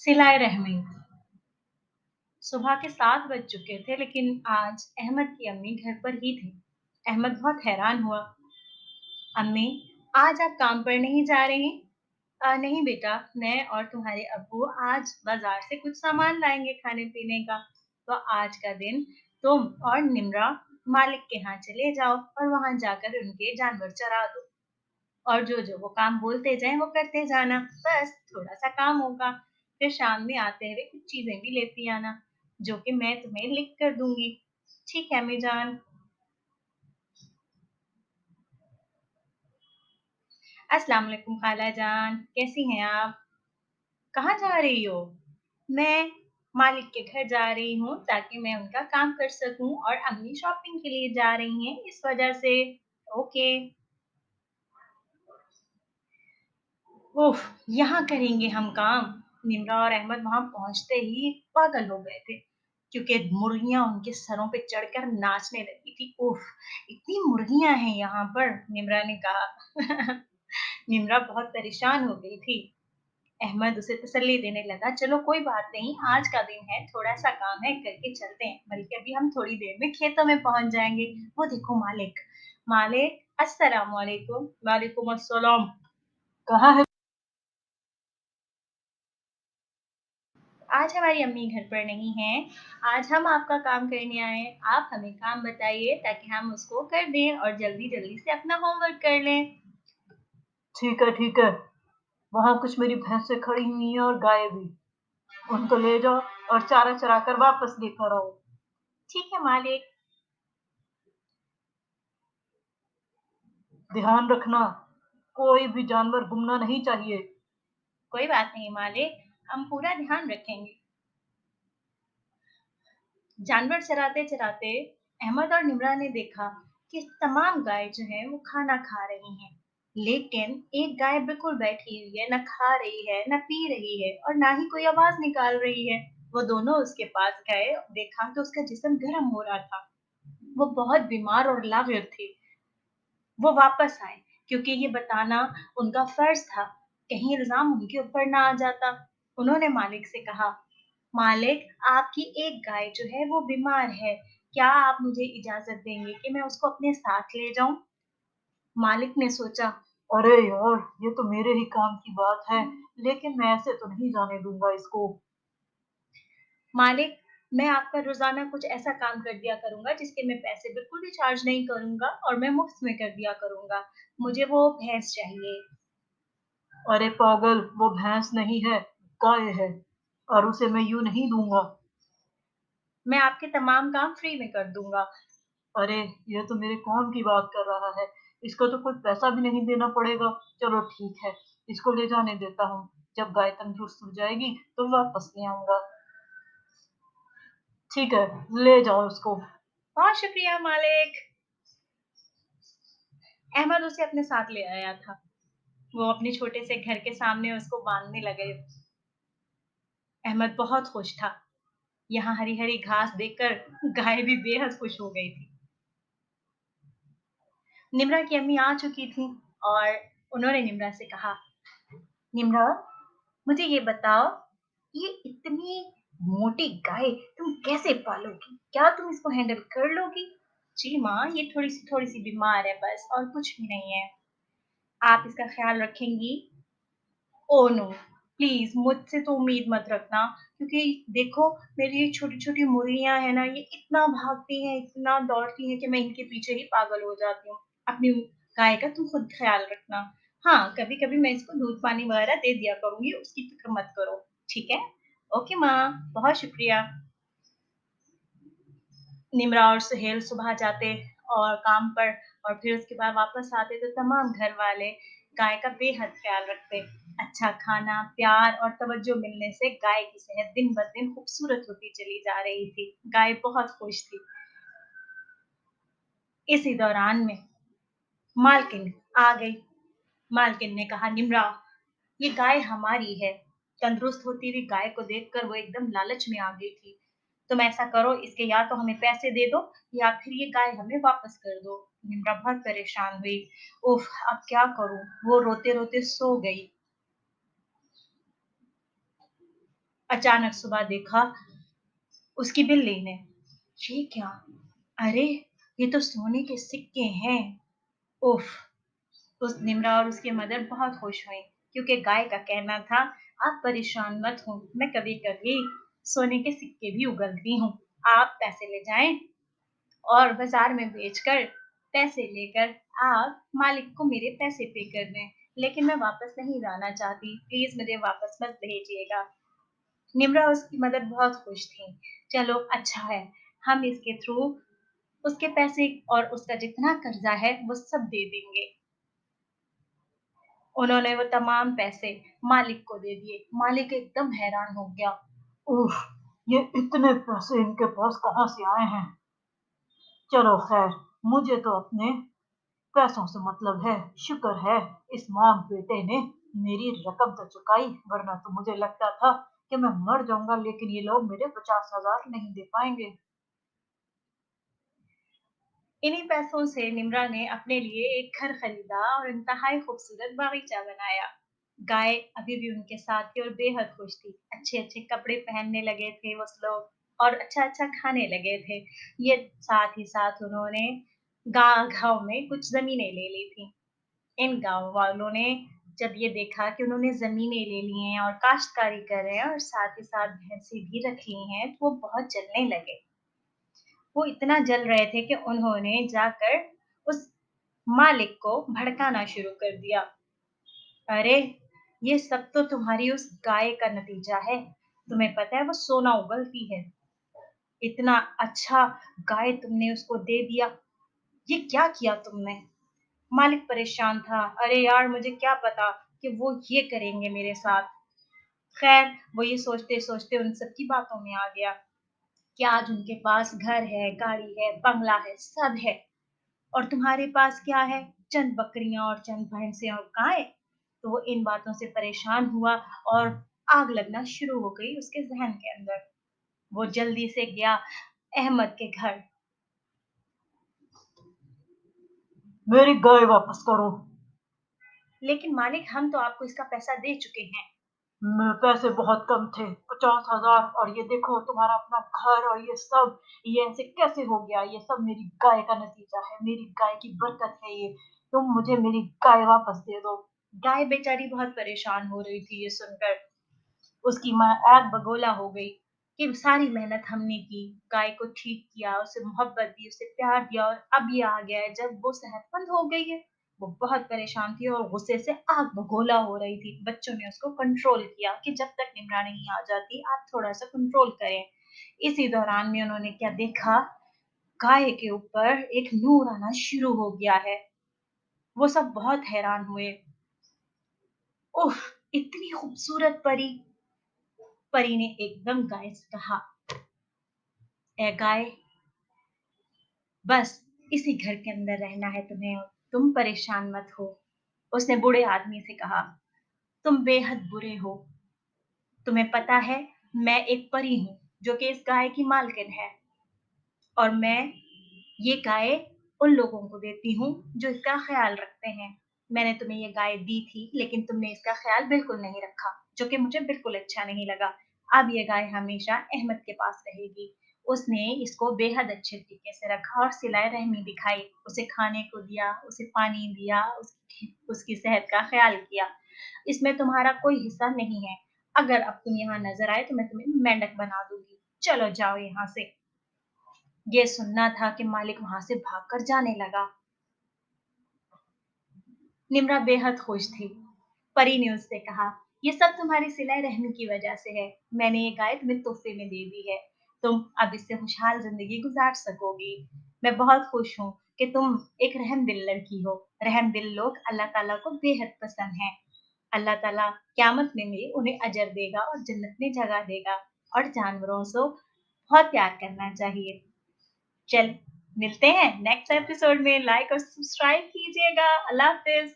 सिलाए रहमी। सुबह के 7 बज चुके थे लेकिन आज अहमद की अम्मी घर पर ही थी। अहमद बहुत हैरान हुआ। अम्मी, आज आप काम पर नहीं जा रही? नहीं बेटा, मैं और तुम्हारे अब्बू आज बाजार से कुछ सामान लाएंगे खाने पीने का। तो आज का दिन तुम और निम्रा मालिक के यहाँ चले जाओ और वहां जाकर उनके जानवर चरा दो। और जो जो वो काम बोलते जाएं वो करते जाना। बस थोड़ा सा काम होगा। फिर शाम में आते हुए कुछ चीजें भी लेती आना, जो कि मैं तुम्हें लिख कर दूंगी। ठीक है अम्मी जान। अस्सलाम वालेकुम खाला जान, कैसी हैं आप? कहाँ जा रही हो? मैं मालिक के घर जा रही हूँ ताकि मैं उनका काम कर सकूं, और अम्मी शॉपिंग के लिए जा रही हैं इस वजह से। ओके। उफ, यहाँ करेंगे हम काम। निम्रा और अहमद वहां पहुंचते ही पागल हो गए थे, क्योंकि मुर्गियां उनके सरों पे चढ़कर नाचने लगी थी। उफ, इतनी मुर्गियां हैं यहाँ पर, निम्रा ने कहा। निम्रा बहुत परेशान हो गई थी। अहमद उसे तसल्ली देने लगा, चलो कोई बात नहीं, आज का दिन है, थोड़ा सा काम है, करके चलते हैं, बल्कि अभी हम थोड़ी देर में खेतों में पहुंच जाएंगे। वो देखो मालिक। मालिक, अस्सलाम वालेकुम। वालेकुम अस्सलाम। कहाँ है? आज हमारी अम्मी घर पर नहीं है। आज हम आपका काम करने आए हैं। आप हमें काम बताइए ताकि हम उसको कर दें और जल्दी जल्दी से अपना होमवर्क कर लें। ठीक है ठीक है। वहाँ कुछ मेरी भैंसें खड़ी हुई हैं और गाय भी। उनको ले जाओ और चारा चरा कर वापस लेकर आओ। ठीक है मालिक। ध्यान रखना, कोई भी जानवर गुमना नहीं चाहिए। कोई बात नहीं मालिक, हम पूरा ध्यान रखेंगे। जानवर चराते चराते अहमद और निम्रा ने देखा कि तमाम गाय जो है वो खाना खा रही हैं, लेकिन एक गाय बिल्कुल बैठी हुई है, न खा रही है, न पी रही है, और ना ही कोई आवाज निकाल रही है। वो दोनों उसके पास गए, देखा तो उसका जिस्म गर्म हो रहा था। वो बहुत बीमार और लाविर थी। वो वापस आए, क्योंकि ये बताना उनका फर्ज था, कहीं इल्जाम उनके ऊपर ना आ जाता। उन्होंने मालिक से कहा, मालिक, आपकी एक गाय जो है वो बीमार है, क्या आप मुझे इजाजत देंगे कि मैं उसको अपने साथ ले जाऊं? मालिक ने सोचा, अरे यार, ये तो मेरे ही काम की बात है, लेकिन मैं ऐसे तो नहीं जाने दूंगा इसको। मालिक, मैं आपका रोजाना कुछ ऐसा काम कर दिया करूंगा जिसके मैं पैसे बिल्कुल भी चार्ज नहीं करूंगा, और मैं मुफ्त में कर दिया करूंगा। मुझे वो भैंस चाहिए। अरे पागल, वो भैंस नहीं है, गाय है, और उसे मैं यूं नहीं दूंगा। मैं आपके तमाम काम फ्री में कर दूंगा। अरे, ये तो मेरे काम की बात कर रहा है, इसको तो कोई पैसा भी नहीं देना पड़ेगा। चलो ठीक है, इसको ले जाने देता हूँ। जब गाय तंदुरुस्त हो जाएगी तो वापस ले आऊंगा। ठीक है, ले जाओ उसको। बहुत शुक्रिया मालिक। अहमद उसे अपने साथ ले आया था। वो अपने छोटे से घर के सामने उसको बांधने लगे। अहमद बहुत खुश था। यहाँ हरी हरी घास देखकर गाय भी बेहद खुश हो गई थी। निम्रा की अम्मी आ चुकी थी, और उन्होंने निम्रा से कहा, निम्रा, मुझे ये बताओ, ये इतनी मोटी गाय तुम कैसे पालोगी? क्या तुम इसको हैंडल कर लोगी? जी माँ, ये थोड़ी सी बीमार है बस, और कुछ भी नहीं है। आप इसका ख्याल रखेंगी? ओ नो, प्लीज मुझसे तो उम्मीद मत रखना, क्योंकि देखो, मेरी ये छोटी छोटी मुर्गियां है ना, ये इतना भागती हैं, इतना दौड़ती हैं कि मैं इनके पीछे ही पागल हो जाती हूँ। अपनी गाय का तुम खुद ख्याल रखना। हाँ, कभी कभी मैं इसको दूध पानी वगैरह दे दिया करूंगी, उसकी फिक्र मत करो। ठीक है? ओके माँ, बहुत शुक्रिया। निम्रा और सुहेल सुबह जाते और काम पर, और फिर उसके बाद वापस आते तो तमाम घर वाले गाय का बेहद ख्याल रखते। अच्छा खाना, प्यार और तवज्जो मिलने से गाय की सेहत दिन ब दिन खूबसूरत होती चली जा रही थी। गाय बहुत खुश थी। इसी दौरान में मालकिन आ गई। मालकिन ने कहा, निम्रा, ये गाय हमारी है। तंदुरुस्त होती हुई गाय को देखकर वो एकदम लालच में आ गई थी। तुम ऐसा करो, इसके या तो हमें पैसे दे दो, या फिर ये गाय हमें वापस कर दो। निम्रा बहुत परेशान हुई। उफ, अब क्या करूं? वो रोते रोते सो गई। अचानक सुबह देखा उसकी बिल्ली ने, ये क्या? अरे, ये तो सोने के सिक्के हैं। उफ! उस निम्रा और उसकी मदर बहुत खुश हुई क्योंकि गाय का कहना था, आप परेशान मत हो, मैं कभी-कभी सोने के सिक्के भी उगलती हूँ। आप पैसे ले जाएँ और बाजार में बेचकर पैसे लेकर आप मालिक को मेरे पैसे पे कर दें। लेकिन मैं वापस नहीं जाना चाहती, प्लीज़ मुझे वापस मत भेजिएगा। निम्रा और उसकी मदर बहुत खुश थी। चलो अच्छा है, हम इसके थ्रू उसके पैसे और उसका जितना कर्जा है वो सब दे देंगे। उन्होंने वो तमाम पैसे मालिक को दे दिए। मालिक एकदम हैरान हो गया। उफ! ये इतने पैसे इनके पास कहाँ से आए हैं? चलो खैर, मुझे तो अपने पैसों से मतलब है। शुक्र है इस माँ बेटे ने मेरी रकम तो चुकाई, वरना तो मुझे लगता था कि मैं मर जाऊंगा, लेकिन ये लोग मेरे 50,000 नहीं दे पाएंगे। इन्हीं पैसों से निम्रा ने अपने लिए एक घर खरीदा और इंतहाई खूबसूरत बागीचा बनाया। गाय अभी भी उनके साथ थी और बेहद खुश थी। अच्छे-अच्छे कपड़े पहनने लगे थे वो लोग और अच्छा-अच्छा खाने लगे थे। ये साथ ही साथ उन्होंने गाँव में कुछ ज़मीनें ले ली थी। इन गाँव वालों ने जब ये देखा कि उन्होंने ज़मीनें ले ली हैं और काश्तकारी कर रहे हैं और साथ ही साथ भैंसें भी रख ली हैं, तो वो बहुत जलने लगे। वो इतना जल रहे थे कि उन्होंने जाकर उस मालिक को भड़काना शुरू कर दिया। अरे! ये सब तो तुम्हारी उस गाय का नतीजा है। तुम्हें पता है वो सोना उगलती है। इतना अच्छा गाय तुमने उसको दे दिया। ये क्या किया तुमने? मालिक परेशान था। अरे यार! मुझे क्या पता कि वो ये करेंगे मेरे साथ। खैर, वो ये सोचते-सोचते उन सब की बातों में आ गया कि आज उनके पास घर है, गाड़ी है, बंगला है, सब है। और तुम्हारे पास क्या है? चंद बकरियाँ और चंद भैंसें और गाय। तो वो इन बातों से परेशान हुआ और आग लगना शुरू हो गई उसके ज़हन के अंदर। वो जल्दी से गया अहमद के घर। मेरी गाय वापस करो। लेकिन मालिक हम तो आपको इसका पैसा दे चुके हैं। पैसे बहुत कम थे, 50,000, और ये देखो तुम्हारा अपना घर और ये सब, ये ऐसे कैसे हो गया? ये सब मेरी गाय का नतीजा है, मेरी गाय की बरकत है ये। तुम मुझे मेरी गाय वापस दे दो। गाय बेचारी बहुत परेशान हो रही थी ये सुनकर। उसकी माँ आग बगोला हो गई कि सारी मेहनत हमने की, गाय को ठीक किया, उसे मोहब्बत दी, उसे प्यार दिया और अब ये आ गया है जब वो सेहतमंद हो गई है। वो बहुत परेशान थी और गुस्से से आग बगोला हो रही थी। बच्चों ने उसको कंट्रोल किया कि जब तक निम्रा नहीं आ जाती आप थोड़ा-सा कंट्रोल करें। इसी दौरान में उन्होंने क्या देखा, गाय के ऊपर एक नूर आना शुरू हो गया है। वो सब बहुत हैरान हुए। उफ़! इतनी खूबसूरत परी! परी ने एकदम गाय से कहा, "ए गाय, बस इसी घर के अंदर रहना है तुम्हें, तुम परेशान मत हो।" उसने बूढ़े आदमी से कहा, "तुम बेहद बुरे हो। तुम्हें पता है, मैं एक परी हूँ, जो कि इस गाय की मालकिन है और मैं ये गाय उन लोगों को देती हूँ, जो इसका ख़्याल रखते हैं। मैंने तुम्हें ये गाय दी थी, लेकिन तुमने इसका ख़्याल बिल्कुल नहीं रखा, जो कि मुझे बिल्कुल अच्छा नहीं लगा। अब ये गाय हमेशा अहमद के पास रहेगी।" उसने इसको बेहद अच्छे तरीके से रखा और सिला-रहमी दिखाई। उसे खाने को दिया, उसे पानी दिया, उसकी सेहत का ख़्याल किया। "इसमें तुम्हारा कोई हिस्सा नहीं है। अगर अब तुम यहाँ नज़र आए, तो मैं तुम्हें मेंढक बना दूँगी। चलो जाओ यहाँ से।" ये सुनना था कि मालिक वहाँ से भागकर जाने लगा। निम्रा बेहद खुश थी। परी ने उससे कहा, "ये सब तुम्हारी सिला-रहमी की वजह से है। मैंने ये गाय तुम्हें तोहफ़े में दे दी है। तुम अब इससे खुशहाल ज़िंदगी गुज़ार सकोगी। मैं बहुत खुश हूँ कि तुम एक रहमदिल लड़की हो। रहमदिल लोग अल्लाह ताला को बेहद पसंद हैं। अल्लाह ताला क़यामत में भी उन्हें अजर देगा और जन्नत में जगह देगा और जानवरों से बहुत प्यार करना चाहिए। चल मिलते हैं नेक्स्ट एपिसोड में। लाइक और सब्सक्राइब कीजिएगा। अल्लाह हाफ़िज़।